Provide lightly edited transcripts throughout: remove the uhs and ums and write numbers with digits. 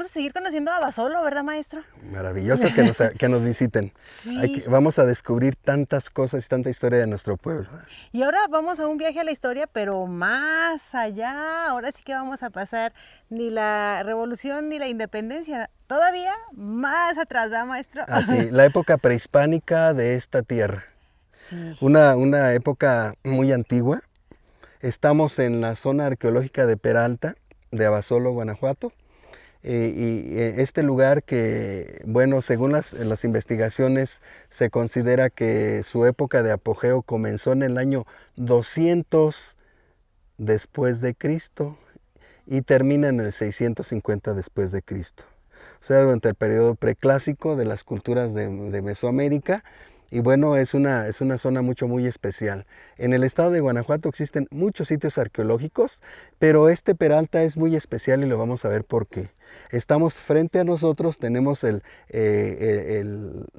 seguir conociendo a Abasolo, ¿verdad, maestro? Maravilloso que nos visiten. Sí. Vamos a descubrir tantas cosas y tanta historia de nuestro pueblo. Y ahora vamos a un viaje a la historia, pero más allá. Ahora sí que vamos a pasar ni la revolución ni la independencia. Todavía más atrás, ¿verdad, maestro? Así, la época prehispánica de esta tierra. Sí. Una época muy antigua. Estamos en la zona arqueológica de Peralta, de Abasolo, Guanajuato. Este lugar que, bueno, según las investigaciones, se considera que su época de apogeo comenzó en el año 200 después de Cristo y termina en el 650 después de Cristo. O sea, durante el periodo preclásico de las culturas de Mesoamérica. Y bueno, es una zona muy especial. En el estado de Guanajuato existen muchos sitios arqueológicos, pero este Peralta es muy especial y lo vamos a ver por qué. Estamos frente a nosotros, tenemos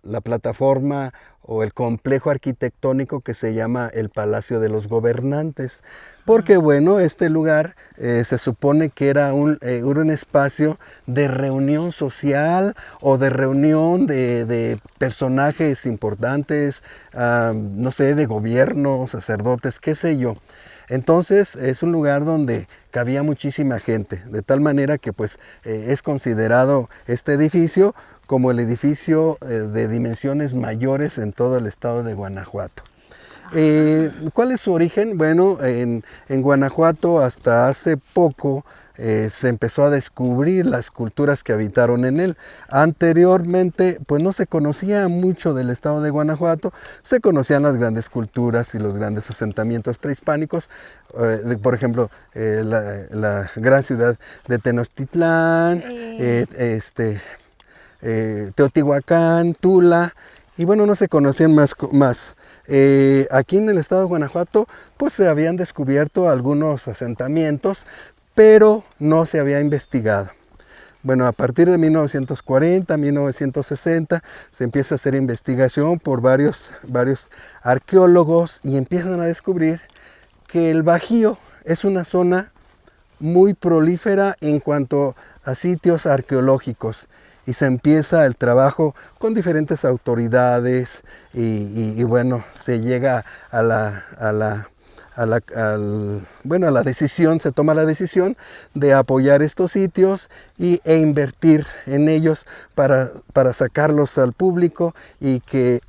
la plataforma o el complejo arquitectónico que se llama el Palacio de los Gobernantes. Porque bueno, este lugar se supone que era un espacio de reunión social o de reunión de personajes importantes, no sé, de gobierno, sacerdotes, qué sé yo. Entonces es un lugar donde cabía muchísima gente, de tal manera que pues es considerado este edificio como el edificio de dimensiones mayores en todo el estado de Guanajuato. ¿Cuál es su origen? Bueno, en Guanajuato hasta hace poco se empezó a descubrir las culturas que habitaron en él. Anteriormente, pues no se conocía mucho del estado de Guanajuato, se conocían las grandes culturas y los grandes asentamientos prehispánicos, por ejemplo, la gran ciudad de Tenochtitlán, Teotihuacán, Tula, y bueno, no se conocían más. Aquí en el estado de Guanajuato, pues se habían descubierto algunos asentamientos, pero no se había investigado. Bueno, a partir de 1940, 1960, se empieza a hacer investigación por varios arqueólogos y empiezan a descubrir que el Bajío es una zona muy prolífera en cuanto a sitios arqueológicos. Y se empieza el trabajo con diferentes autoridades y bueno, se llega a la decisión, se toma la decisión de apoyar estos sitios e invertir en ellos para sacarlos al público y que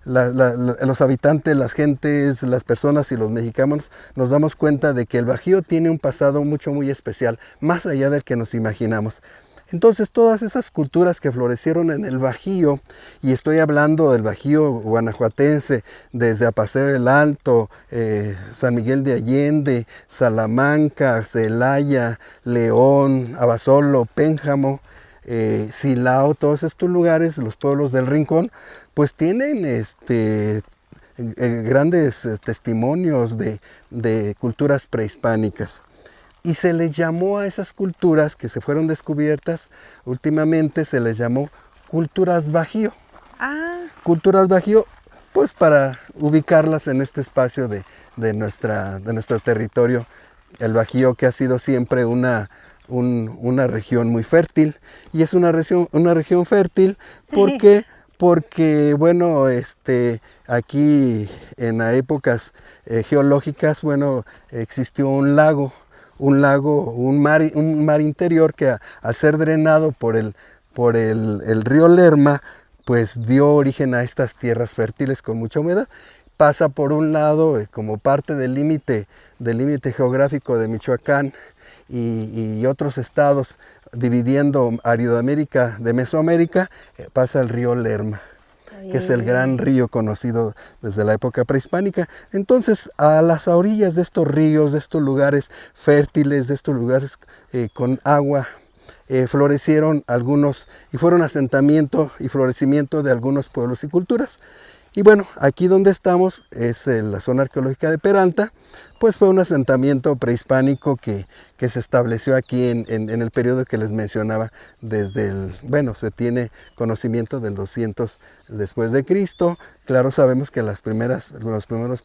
los habitantes, las gentes, las personas y los mexicanos nos damos cuenta de que el Bajío tiene un pasado muy especial, más allá del que nos imaginamos. Entonces todas esas culturas que florecieron en el Bajío, y estoy hablando del Bajío guanajuatense, desde Apaseo del Alto, San Miguel de Allende, Salamanca, Celaya, León, Abasolo, Pénjamo, Silao, todos estos lugares, los pueblos del Rincón, pues tienen grandes testimonios de culturas prehispánicas. Y se les llamó a esas culturas que se fueron descubiertas, últimamente se les llamó culturas Bajío. Culturas Bajío, pues para ubicarlas en este espacio de nuestro territorio. El Bajío, que ha sido siempre una región muy fértil, y es una región fértil porque bueno, aquí en épocas geológicas, bueno, existió un mar interior que al ser drenado por el río Lerma, pues dio origen a estas tierras fértiles con mucha humedad. Pasa por un lado como parte del límite geográfico de Michoacán y otros estados, dividiendo Aridoamérica de Mesoamérica, pasa el río Lerma, que es el gran río conocido desde la época prehispánica. Entonces, a las orillas de estos ríos, de estos lugares fértiles, de estos lugares con agua, florecieron algunos y fueron asentamiento y florecimiento de algunos pueblos y culturas. Y bueno, aquí donde estamos es la zona arqueológica de Peralta, pues fue un asentamiento prehispánico que se estableció aquí en el periodo que les mencionaba, se tiene conocimiento del 200 después de Cristo. Claro, sabemos que los primeros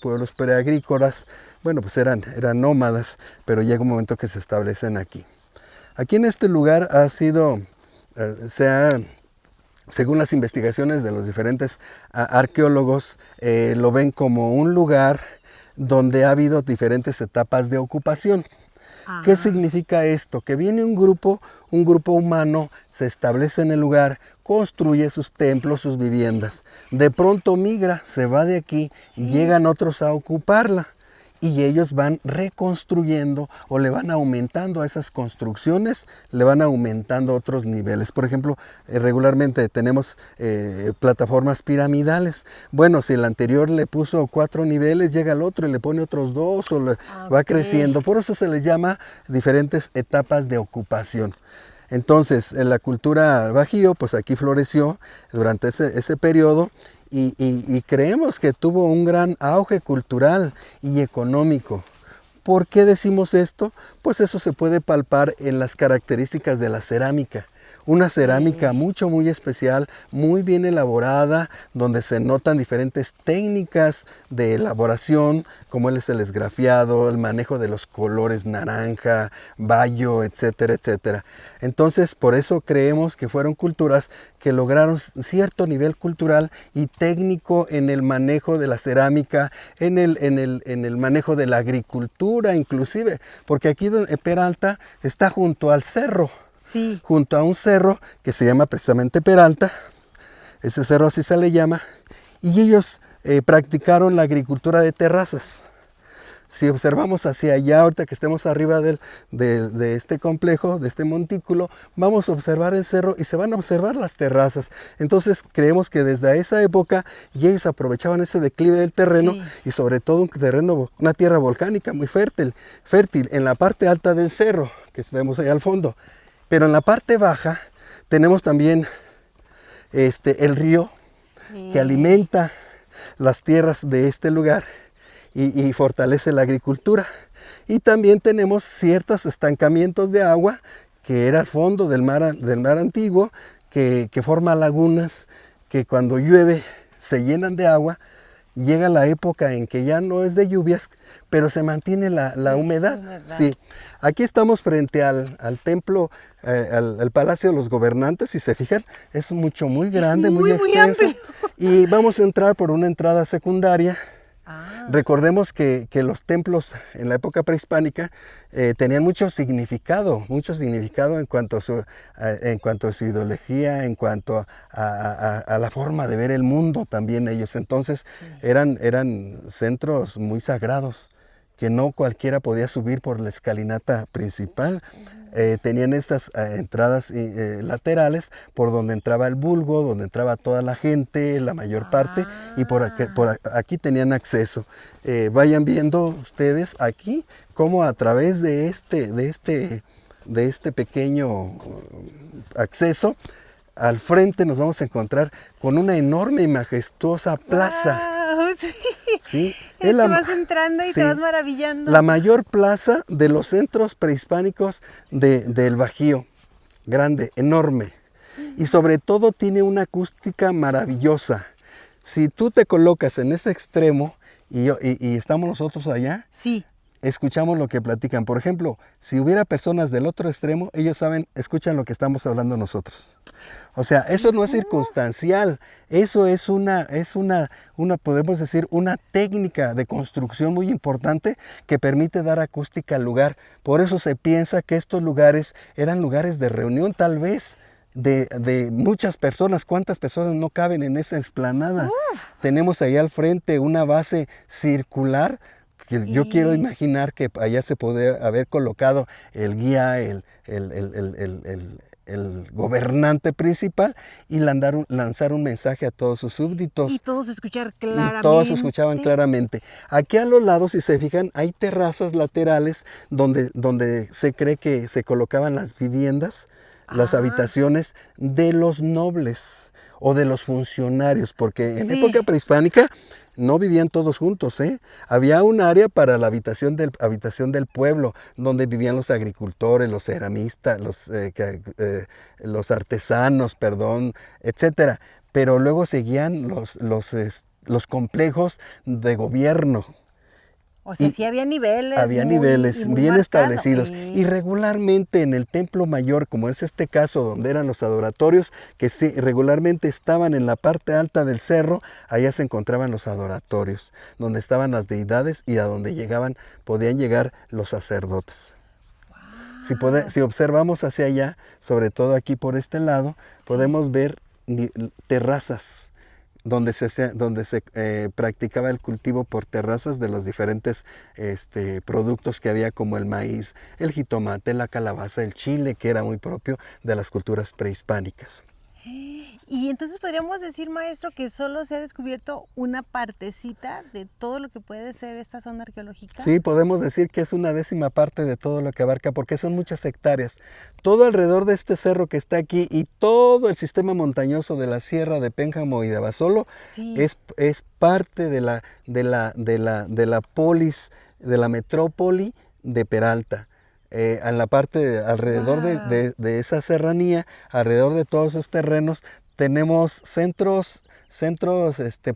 pueblos preagrícolas, bueno, pues eran nómadas, pero llega un momento que se establecen aquí. Aquí en este lugar ha sido, según las investigaciones de los diferentes arqueólogos, lo ven como un lugar donde ha habido diferentes etapas de ocupación. ¿Qué significa esto? Que viene un grupo humano, se establece en el lugar, construye sus templos, sus viviendas. De pronto migra, se va de aquí, llegan otros a ocuparla. Y ellos van reconstruyendo o le van aumentando a esas construcciones, le van aumentando otros niveles. Por ejemplo, regularmente tenemos plataformas piramidales. Bueno, si el anterior le puso 4 niveles, llega el otro y le pone otros 2 o va creciendo. Por eso se les llama diferentes etapas de ocupación. Entonces, en la cultura bajío, pues aquí floreció durante ese periodo. Y creemos que tuvo un gran auge cultural y económico. ¿Por qué decimos esto? Pues eso se puede palpar en las características de la cerámica. Una cerámica muy especial, muy bien elaborada, donde se notan diferentes técnicas de elaboración, como es el esgrafiado, el manejo de los colores naranja, bayo, etcétera, etcétera. Entonces, por eso creemos que fueron culturas que lograron cierto nivel cultural y técnico en el manejo de la cerámica, en el manejo de la agricultura inclusive, porque aquí Peralta está junto al cerro. Sí. Junto a un cerro que se llama precisamente Peralta, ese cerro así se le llama, y ellos practicaron la agricultura de terrazas. Si observamos hacia allá, ahorita que estemos arriba de este complejo, de este montículo, vamos a observar el cerro y se van a observar las terrazas. Entonces creemos que desde esa época y ellos aprovechaban ese declive del terreno, y sobre todo un terreno, una tierra volcánica muy fértil en la parte alta del cerro que vemos allá al fondo. Pero en la parte baja tenemos también el río que alimenta las tierras de este lugar y fortalece la agricultura. Y también tenemos ciertos estancamientos de agua que era al fondo del mar antiguo, que forma lagunas que cuando llueve se llenan de agua. Llega la época en que ya no es de lluvias, pero se mantiene la humedad. Sí. Aquí estamos frente al templo, al Palacio de los Gobernantes. Si se fijan, es muy grande, muy extenso. Muy amplio. Y vamos a entrar por una entrada secundaria. Recordemos que los templos en la época prehispánica tenían mucho significado en cuanto a su ideología, en cuanto a la forma de ver el mundo también ellos. Entonces eran centros muy sagrados que no cualquiera podía subir por la escalinata principal. Tenían estas entradas laterales por donde entraba el vulgo, donde entraba toda la gente, la mayor parte, y por aquí tenían acceso. Vayan viendo ustedes aquí cómo a través de este pequeño acceso, al frente nos vamos a encontrar con una enorme y majestuosa plaza. Wow, sí. Sí, Te vas entrando y te vas maravillando. La mayor plaza de los centros prehispánicos del Bajío. Grande, enorme. Y sobre todo tiene una acústica maravillosa. Si tú te colocas en ese extremo y estamos nosotros allá, sí, escuchamos lo que platican. Por ejemplo, si hubiera personas del otro extremo, ellos escuchan lo que estamos hablando nosotros. O sea, eso no es circunstancial, eso es podemos decir, una técnica de construcción muy importante que permite dar acústica al lugar. Por eso se piensa que estos lugares eran lugares de reunión, tal vez, de muchas personas. ¿Cuántas personas no caben en esa explanada? Tenemos allá al frente una base circular. Yo quiero imaginar que allá se puede haber colocado el guía, el gobernante principal, y lanzar un mensaje a todos sus súbditos. Y todos escuchar claramente. Y todos escuchaban claramente. Aquí a los lados, si se fijan, hay terrazas laterales donde se cree que se colocaban las viviendas, las habitaciones de los nobles o de los funcionarios, porque en época prehispánica no vivían todos juntos, ¿eh? Había un área para la habitación del pueblo, donde vivían los agricultores, los ceramistas, los artesanos, etcétera. Pero luego seguían los complejos de gobierno. O sea, Y sí había niveles. había muy, niveles y muy bien marcado. establecidos. Y regularmente en el templo mayor, como es este caso donde eran los adoratorios, que sí, regularmente estaban en la parte alta del cerro, allá se encontraban los adoratorios, donde estaban las deidades y a donde podían llegar los sacerdotes. Si observamos hacia allá, sobre todo aquí por este lado, podemos ver terrazas donde se practicaba el cultivo por terrazas de los diferentes productos que había, como el maíz, el jitomate, la calabaza, el chile, que era muy propio de las culturas prehispánicas. Y entonces podríamos decir, maestro, que solo se ha descubierto una partecita de todo lo que puede ser esta zona arqueológica. Sí, podemos decir que es una 10ª parte de todo lo que abarca, porque son muchas hectáreas. Todo alrededor de este cerro que está aquí y todo el sistema montañoso de la Sierra de Pénjamo y de Abasolo es parte de la polis, de la metrópoli de Peralta. En la parte alrededor de esa serranía, alrededor de todos esos terrenos, tenemos centros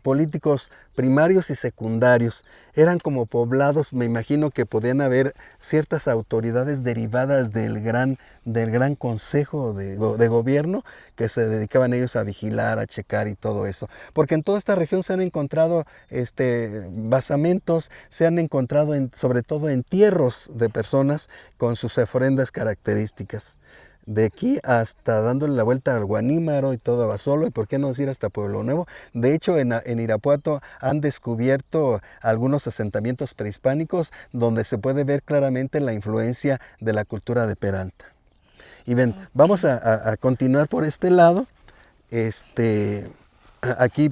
políticos primarios y secundarios. Eran como poblados, me imagino que podían haber ciertas autoridades derivadas del gran consejo de gobierno, que se dedicaban ellos a vigilar, a checar y todo eso. Porque en toda esta región se han encontrado basamentos, se han encontrado sobre todo entierros de personas con sus ofrendas características. De aquí hasta dándole la vuelta al Guanímaro y todo Abasolo, y por qué no decir hasta Pueblo Nuevo. De hecho, en Irapuato han descubierto algunos asentamientos prehispánicos donde se puede ver claramente la influencia de la cultura de Peralta. Y ven, vamos a continuar por este lado. Aquí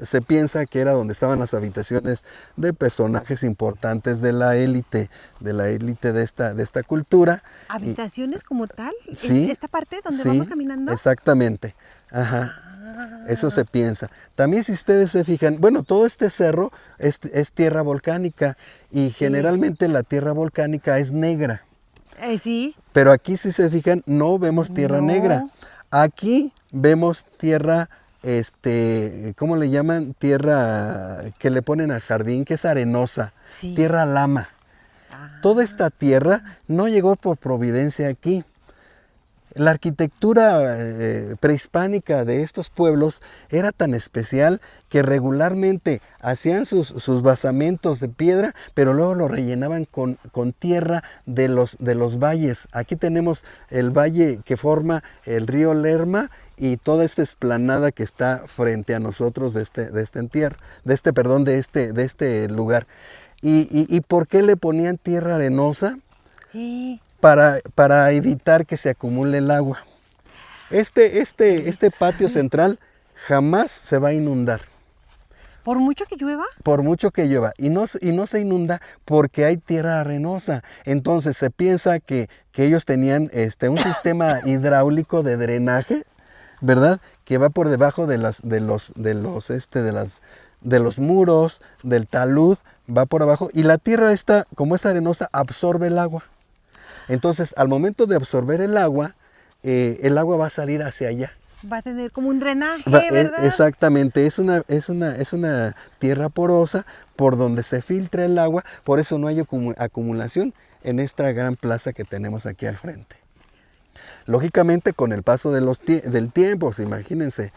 se piensa que era donde estaban las habitaciones de personajes importantes de la élite de esta cultura. ¿Habitaciones como tal? Sí, ¿Esta parte donde sí, vamos caminando? Exactamente. Ajá. Eso se piensa. También, si ustedes se fijan, bueno, todo este cerro es tierra volcánica y generalmente la tierra volcánica es negra. Sí. Pero aquí, si se fijan, no vemos tierra negra. Aquí vemos tierra, ¿cómo le llaman? Tierra que le ponen al jardín, que es arenosa. Sí. Tierra lama. Toda esta tierra no llegó por providencia aquí. La arquitectura prehispánica de estos pueblos era tan especial que regularmente hacían sus basamentos de piedra, pero luego lo rellenaban con tierra de los valles. Aquí tenemos el valle que forma el río Lerma y toda esta explanada que está frente a nosotros de este lugar. ¿Y por qué le ponían tierra arenosa? Para evitar que se acumule el agua. Este patio central jamás se va a inundar. ¿Por mucho que llueva? Por mucho que llueva. Y no se inunda porque hay tierra arenosa. Entonces se piensa que ellos tenían un sistema hidráulico de drenaje, ¿verdad? Que va por debajo de los muros, del talud, va por abajo. Y la tierra esta, como es arenosa, absorbe el agua. Entonces, al momento de absorber el agua va a salir hacia allá. Va a tener como un drenaje, ¿verdad? Exactamente, es una tierra porosa por donde se filtra el agua, por eso no hay acumulación en esta gran plaza que tenemos aquí al frente. Lógicamente, con el paso del tiempo, pues, imagínense,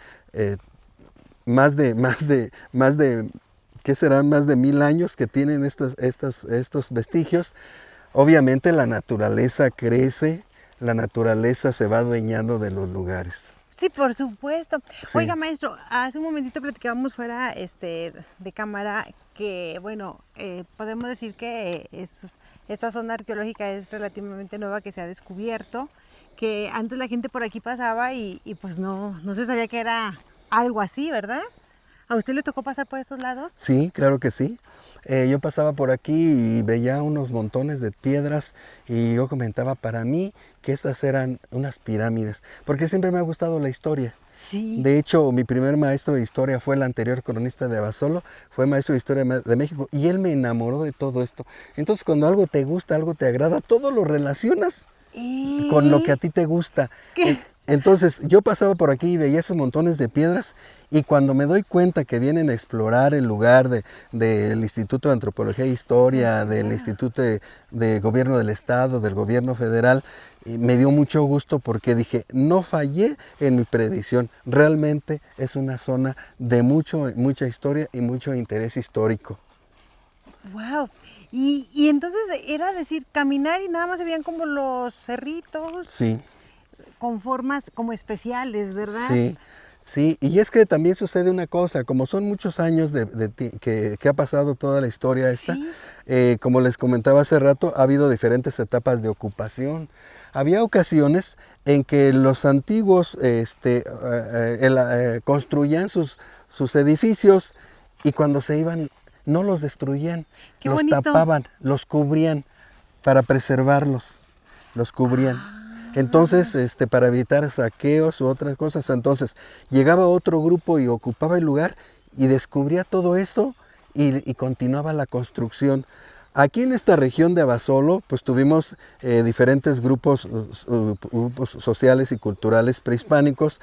más de ¿qué serán? Más de 1000 años que tienen estos vestigios. Obviamente la naturaleza crece, la naturaleza se va adueñando de los lugares. Sí, por supuesto. Sí. Oiga, maestro, hace un momentito platicábamos fuera de cámara que, bueno, podemos decir que esta zona arqueológica es relativamente nueva, que se ha descubierto, que antes la gente por aquí pasaba y pues no se sabía que era algo así, ¿verdad? ¿A usted le tocó pasar por estos lados? Sí, claro que sí. Yo pasaba por aquí y veía unos montones de piedras y yo comentaba para mí que estas eran unas pirámides, porque siempre me ha gustado la historia. Sí. De hecho, mi primer maestro de historia fue el anterior cronista de Abasolo, fue maestro de historia de México y él me enamoró de todo esto. Entonces, cuando algo te gusta, algo te agrada, todo lo relacionas con lo que a ti te gusta. Entonces yo pasaba por aquí y veía esos montones de piedras y cuando me doy cuenta que vienen a explorar el lugar del Instituto de Antropología e Historia, del Instituto de Gobierno del Estado, del Gobierno Federal, me dio mucho gusto porque dije, no fallé en mi predicción, realmente es una zona de mucha historia y mucho interés histórico. Wow. Y entonces era decir, caminar y nada más se veían como los cerritos. Sí. Con formas como especiales, ¿verdad? Sí, sí, y es que también sucede una cosa, como son muchos años que ha pasado toda la historia esta, Sí. Como les comentaba hace rato, ha habido diferentes etapas de ocupación. Había ocasiones en que los antiguos construían sus edificios y cuando se iban no los destruían, Qué los bonito. tapaban, los cubrían para preservarlos, los cubrían. Entonces, para evitar saqueos u otras cosas, entonces llegaba otro grupo y ocupaba el lugar y descubría todo eso y continuaba la construcción. Aquí en esta región de Abasolo, pues tuvimos diferentes grupos sociales y culturales prehispánicos.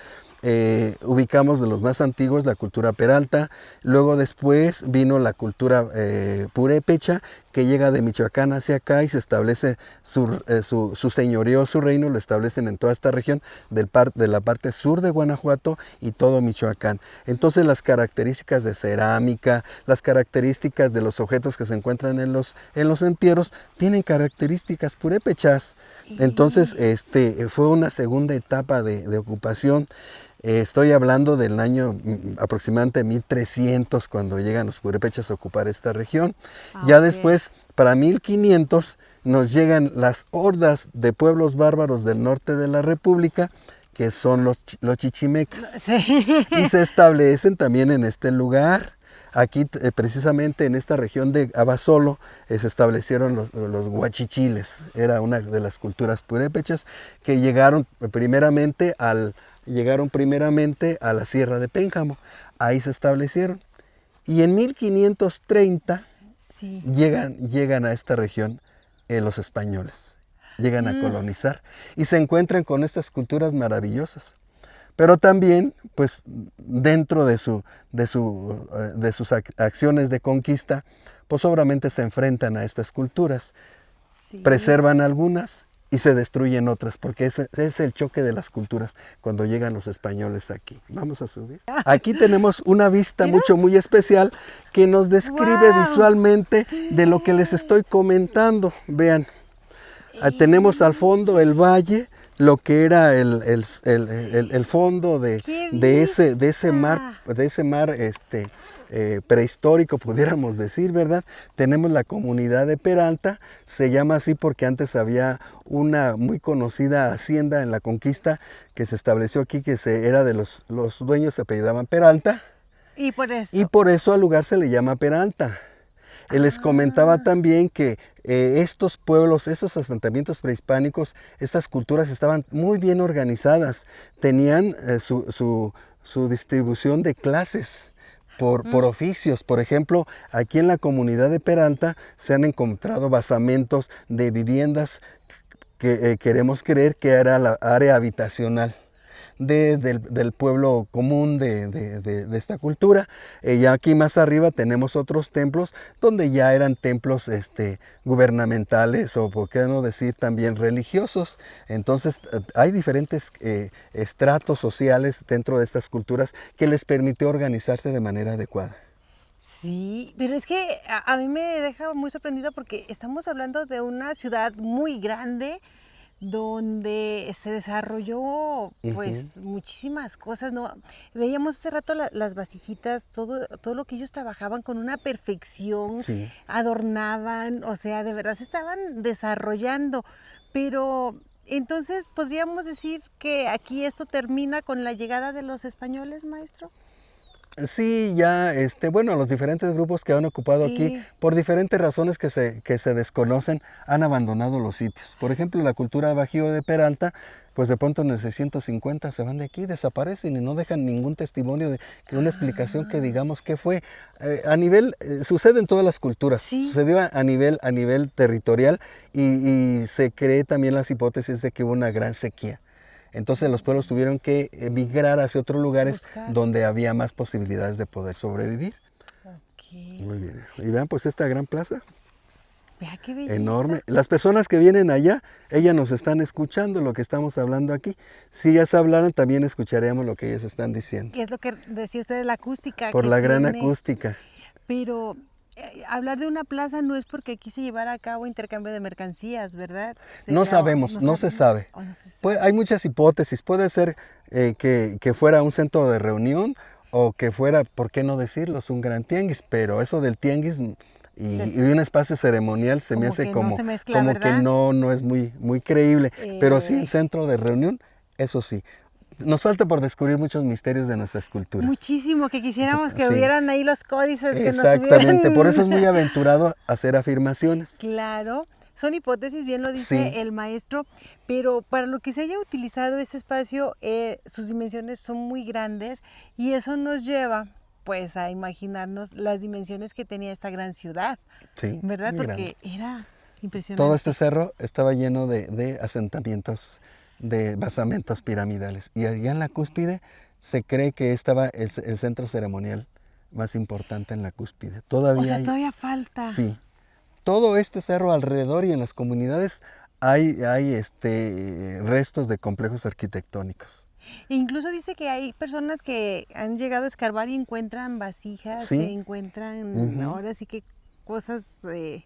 Ubicamos de los más antiguos la cultura peralta, luego después vino la cultura purépecha, que llega de Michoacán hacia acá y se establece su señorío, su reino, lo establecen en toda esta región de la parte sur de Guanajuato y todo Michoacán. Entonces las características de cerámica, las características de los objetos que se encuentran en los entierros, tienen características purépechas. Entonces fue una segunda etapa de ocupación. Estoy hablando del año aproximadamente 1300 cuando llegan los purépechas a ocupar esta región. Ya después, para 1500, nos llegan las hordas de pueblos bárbaros del norte de la República, que son los chichimecas. Sí. Y se establecen también en este lugar. Aquí, precisamente en esta región de Abasolo, se establecieron los huachichiles. Era una de las culturas purépechas que llegaron primeramente a la Sierra de Pénjamo. Ahí se establecieron. Y en 1530 Sí. llegan a esta región los españoles. Llegan a colonizar y se encuentran con estas culturas maravillosas. Pero también, pues, dentro de sus acciones de conquista, pues obviamente se enfrentan a estas culturas. Sí. Preservan algunas y se destruyen otras, porque ese es el choque de las culturas cuando llegan los españoles aquí. Vamos a subir. Aquí tenemos una vista muy especial que nos describe visualmente de lo que les estoy comentando. Vean, tenemos al fondo el valle, lo que era el fondo de ese mar prehistórico, pudiéramos decir, ¿verdad? Tenemos la comunidad de Peralta, se llama así porque antes había una muy conocida hacienda en la conquista que se estableció aquí, que era de los dueños, se apellidaban Peralta. Y por eso. Y por eso al lugar se le llama Peralta. Les comentaba también que estos pueblos, esos asentamientos prehispánicos, estas culturas estaban muy bien organizadas. Tenían su distribución de clases por oficios. Por ejemplo, aquí en la comunidad de Peralta se han encontrado basamentos de viviendas que queremos creer que era la área habitacional del pueblo común de esta cultura. Ya aquí más arriba tenemos otros templos donde ya eran templos gubernamentales o por qué no decir también religiosos. Entonces hay diferentes estratos sociales dentro de estas culturas que les permitió organizarse de manera adecuada. Sí, pero es que a mí me deja muy sorprendida porque estamos hablando de una ciudad muy grande donde se desarrolló pues muchísimas cosas, ¿no? Veíamos hace rato las vasijitas, todo lo que ellos trabajaban con una perfección, Sí. adornaban, o sea, de verdad se estaban desarrollando, pero entonces podríamos decir que aquí esto termina con la llegada de los españoles, maestro. Sí, ya, bueno, los diferentes grupos que han ocupado aquí, Sí. por diferentes razones que se desconocen, han abandonado los sitios. Por ejemplo, la cultura Bajío de Peralta, pues de pronto en el 650 se van de aquí, desaparecen y no dejan ningún testimonio una explicación que digamos qué fue. Sucede en todas las culturas, Sí. sucedió a nivel territorial y se cree también las hipótesis de que hubo una gran sequía. Entonces los pueblos tuvieron que emigrar hacia otros lugares Buscar. donde había más posibilidades de poder sobrevivir. Ok. Muy bien. Y vean pues esta gran plaza. Vea qué belleza. Enorme. Las personas que vienen allá, ellas nos están escuchando lo que estamos hablando aquí. Si ellas hablaran, también escucharíamos lo que ellas están diciendo. ¿Qué es lo que decía usted de la acústica? Por que la gran tiene? acústica. Pero hablar de una plaza no es porque aquí se llevara a cabo intercambio de mercancías, ¿verdad? No sabemos, no se sabe. O no se sabe. Pues, hay muchas hipótesis. Puede ser que fuera un centro de reunión o que fuera, ¿por qué no decirlo? Es un gran tianguis, pero eso del tianguis y un espacio ceremonial se me Como hace que no como, se mezcla, como que ¿verdad? no es muy creíble. Pero sí, un centro de reunión, eso sí. Nos falta por descubrir muchos misterios de nuestras culturas. Muchísimo, que quisiéramos que Sí. hubieran ahí los códices que nos Exactamente, hubieran... por eso es muy aventurado hacer afirmaciones. Claro, son hipótesis, bien lo dice Sí. el maestro, pero para lo que se haya utilizado este espacio, sus dimensiones son muy grandes y eso nos lleva pues a imaginarnos las dimensiones que tenía esta gran ciudad, Sí, ¿verdad? muy Porque grande. era impresionante. Todo este cerro estaba lleno de asentamientos, de basamentos piramidales. Y allá en la cúspide se cree que estaba el centro ceremonial más importante en la cúspide. Todavía O sea, hay, todavía falta. sí, todo este cerro alrededor y en las comunidades hay restos de complejos arquitectónicos. E incluso dice que hay personas que han llegado a escarbar y encuentran vasijas, se Sí. encuentran Ujú. ahora sí que cosas de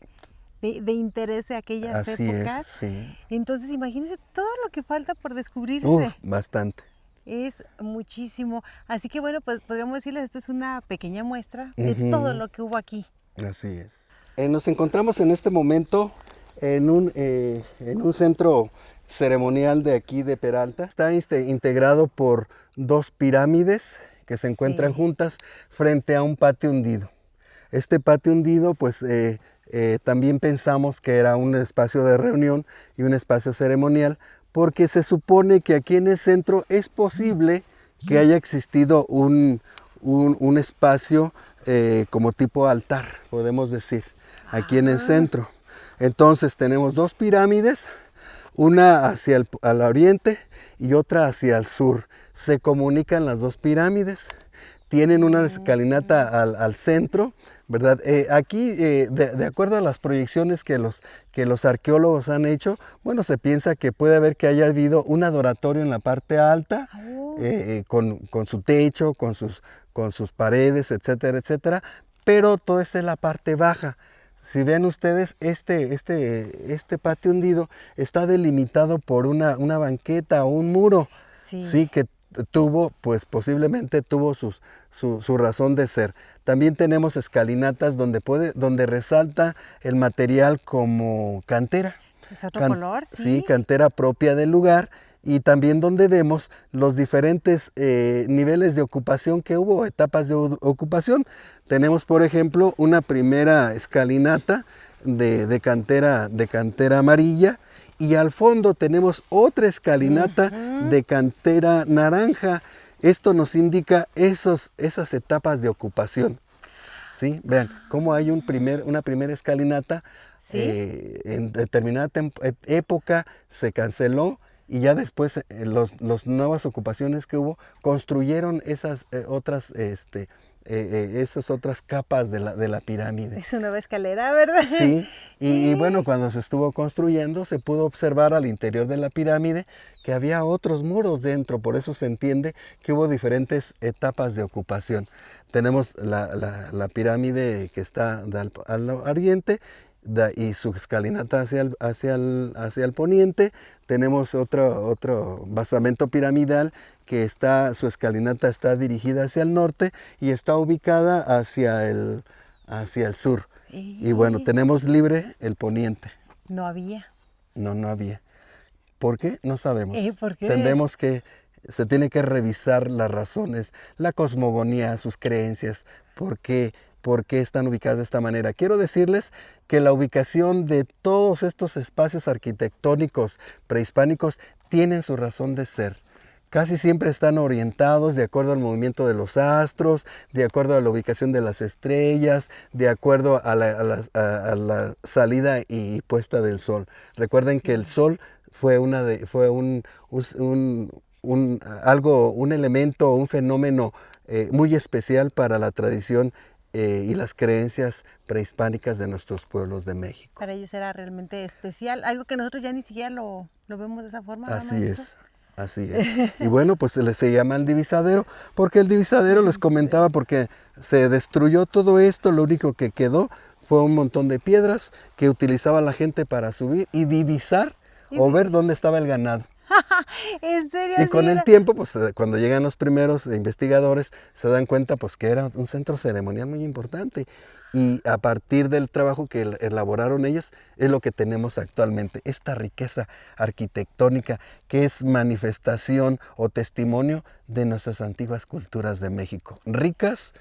interés de aquellas Así épocas. es, sí. Entonces, imagínense todo lo que falta por descubrirse. Bastante. Es muchísimo. Así que bueno, pues podríamos decirles, esto es una pequeña muestra de Ujú. todo lo que hubo aquí. Así es. Nos encontramos en este momento en un centro ceremonial de aquí de Peralta. Está integrado por dos pirámides que se encuentran Sí. juntas frente a un patio hundido. Este patio hundido, pues también pensamos que era un espacio de reunión y un espacio ceremonial, porque se supone que aquí en el centro es posible que haya existido un espacio como tipo altar, podemos decir, aquí en el centro. Entonces tenemos dos pirámides, una hacia al oriente y otra hacia el sur. Se comunican las dos pirámides, tienen una escalinata al centro, ¿verdad? Aquí, de acuerdo a las proyecciones que los arqueólogos han hecho, bueno, se piensa que puede haber que haya habido un adoratorio en la parte alta, con su techo, con sus paredes, etcétera, etcétera, pero todo esto es la parte baja. Si ven ustedes, este patio hundido está delimitado por una banqueta o un muro, sí, que pues posiblemente tuvo su razón de ser. También tenemos escalinatas donde resalta el material como cantera. Es otro color, sí. Sí, cantera propia del lugar. Y también donde vemos los diferentes niveles de ocupación que hubo, etapas de ocupación. Tenemos, por ejemplo, una primera escalinata de cantera amarilla, y al fondo tenemos otra escalinata de cantera naranja. Esto nos indica esas etapas de ocupación. ¿Sí? Vean cómo hay una primera escalinata. ¿Sí? En determinada época se canceló, y ya después las nuevas ocupaciones que hubo construyeron esas otras capas de la pirámide. Es una nueva escalera, ¿verdad? Sí, y bueno, cuando se estuvo construyendo se pudo observar al interior de la pirámide que había otros muros dentro, por eso se entiende que hubo diferentes etapas de ocupación. Tenemos la pirámide que está al oriente, y su escalinata hacia el poniente. Tenemos otro basamento piramidal que su escalinata está dirigida hacia el norte y está ubicada hacia el sur. Y bueno, tenemos libre el poniente. No había. No había. ¿Por qué? No sabemos. ¿Por qué? Tendremos se tiene que revisar las razones, la cosmogonía, sus creencias, por qué están ubicadas de esta manera. Quiero decirles que la ubicación de todos estos espacios arquitectónicos prehispánicos tienen su razón de ser. casi siempre están orientados de acuerdo al movimiento de los astros, de acuerdo a la ubicación de las estrellas, de acuerdo a la salida y puesta del sol. Recuerden que el sol fue un elemento, un fenómeno muy especial para la tradición y las creencias prehispánicas de nuestros pueblos de México. Para ellos era realmente especial, algo que nosotros ya ni siquiera lo vemos de esa forma. Así es. Así es. Y bueno, pues se llama el divisadero, porque el divisadero les comentaba, porque se destruyó todo esto, lo único que quedó fue un montón de piedras que utilizaba la gente para subir y divisar o ver dónde estaba el ganado. ¿En serio? Y con el tiempo, pues cuando llegan los primeros investigadores, se dan cuenta pues que era un centro ceremonial muy importante. Y a partir del trabajo que elaboraron ellos, es lo que tenemos actualmente. Esta riqueza arquitectónica que es manifestación o testimonio de nuestras antiguas culturas de México. Ricas,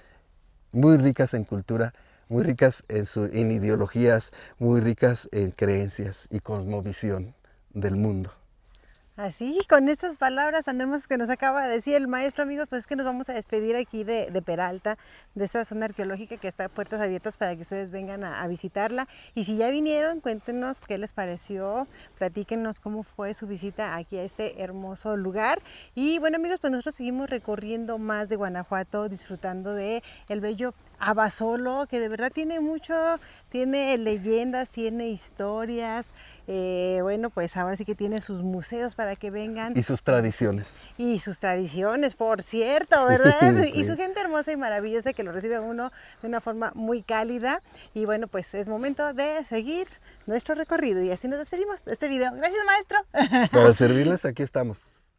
muy ricas en cultura, muy ricas en ideologías, muy ricas en creencias y cosmovisión del mundo. Así, con estas palabras tan hermosas que nos acaba de decir el maestro, amigos, pues es que nos vamos a despedir aquí de Peralta, de esta zona arqueológica que está a puertas abiertas para que ustedes vengan a visitarla. Y si ya vinieron, cuéntenos qué les pareció, platíquenos cómo fue su visita aquí a este hermoso lugar. Y bueno, amigos, pues nosotros seguimos recorriendo más de Guanajuato, disfrutando de el bello Abasolo, que de verdad tiene mucho, tiene leyendas, tiene historias, bueno, pues ahora sí que tiene sus museos para que vengan. Y sus tradiciones. Y sus tradiciones, por cierto, ¿verdad? Sí. Y su gente hermosa y maravillosa que lo recibe a uno de una forma muy cálida. Y bueno, pues es momento de seguir nuestro recorrido y así nos despedimos de este video. Gracias, maestro. Para servirles, aquí estamos.